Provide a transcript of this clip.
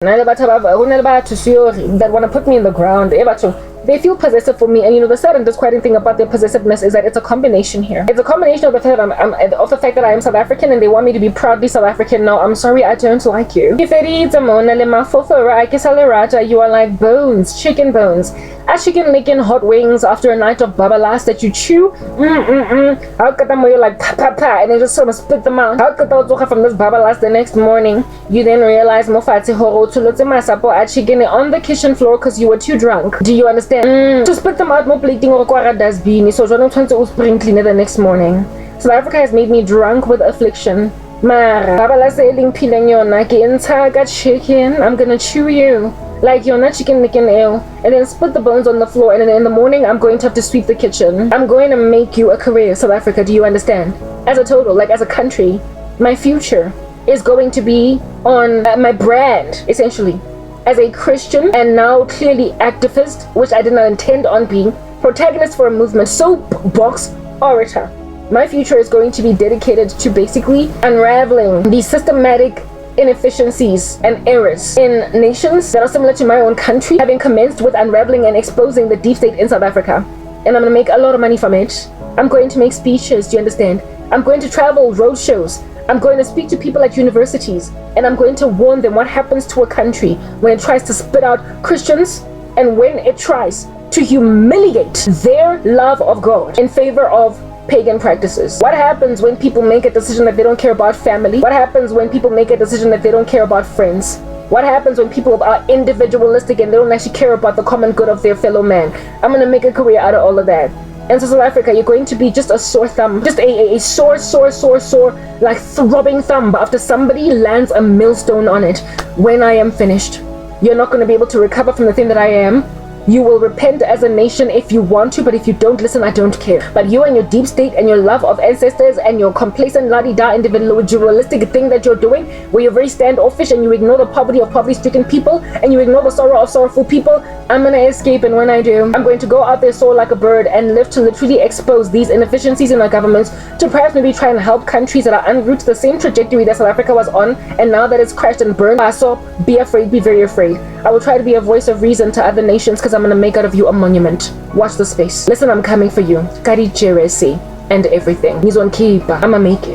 that want to put me in the ground. They feel possessive for me, and the sad and disquieting thing about their possessiveness is that it's a combination here. It's a combination of the fact that I am South African, and they want me to be proudly South African. No, I'm sorry, I don't like you. You are like bones, chicken bones. As chicken licking hot wings after a night of babalas that you chew. You're like pa, and then just sort of spit them out. From this babalas the next morning, you then realize chicken on the kitchen floor because you were too drunk. Do you understand? To spit them out, more plating or dustbin. So I don't to spring cleaner the next morning. South Africa has made me drunk with affliction. Chicken, I'm gonna chew you like you're not chicken licking ale, and then split the bones on the floor, and then in the morning I'm going to have to sweep the kitchen. I'm going to make you a career, South Africa. Do you understand? As a total, like as a country, my future is going to be on my brand, essentially, as a Christian and now clearly activist, which I did not intend on being, protagonist for a movement, soapbox orator. My future is going to be dedicated to basically unraveling the systematic inefficiencies and errors in nations that are similar to my own country, having commenced with unraveling and exposing the deep state in South Africa. And I'm going to make a lot of money from it. I'm going to make speeches, do you understand? I'm going to travel road shows. I'm going to speak to people at universities, and I'm going to warn them what happens to a country when it tries to spit out Christians and when it tries to humiliate their love of God in favor of pagan practices. What happens when people make a decision that they don't care about family? What happens when people make a decision that they don't care about friends? What happens when people are individualistic and they don't actually care about the common good of their fellow man? I'm going to make a career out of all of that. And so South Africa, you're going to be just a sore thumb, just a sore, like throbbing thumb after somebody lands a millstone on it. When I am finished, you're not going to be able to recover from the thing that I am. You will repent as a nation if you want to, but if you don't listen, I don't care. But you and your deep state and your love of ancestors and your complacent la-di-da individualistic thing that you're doing, where you're very standoffish and you ignore the poverty of poverty-stricken people and you ignore the sorrow of sorrowful people, I'm going to escape, and when I do, I'm going to go out there soar like a bird and live to literally expose these inefficiencies in our governments, to perhaps maybe try and help countries that are en route to the same trajectory that South Africa was on, and now that it's crashed and burned. So be afraid, be very afraid. I will try to be a voice of reason to other nations, because I'm going to make out of you a monument. Watch the space. Listen, I'm coming for you. Kari Jeresi and everything. He's on Kiba. I'ma make it.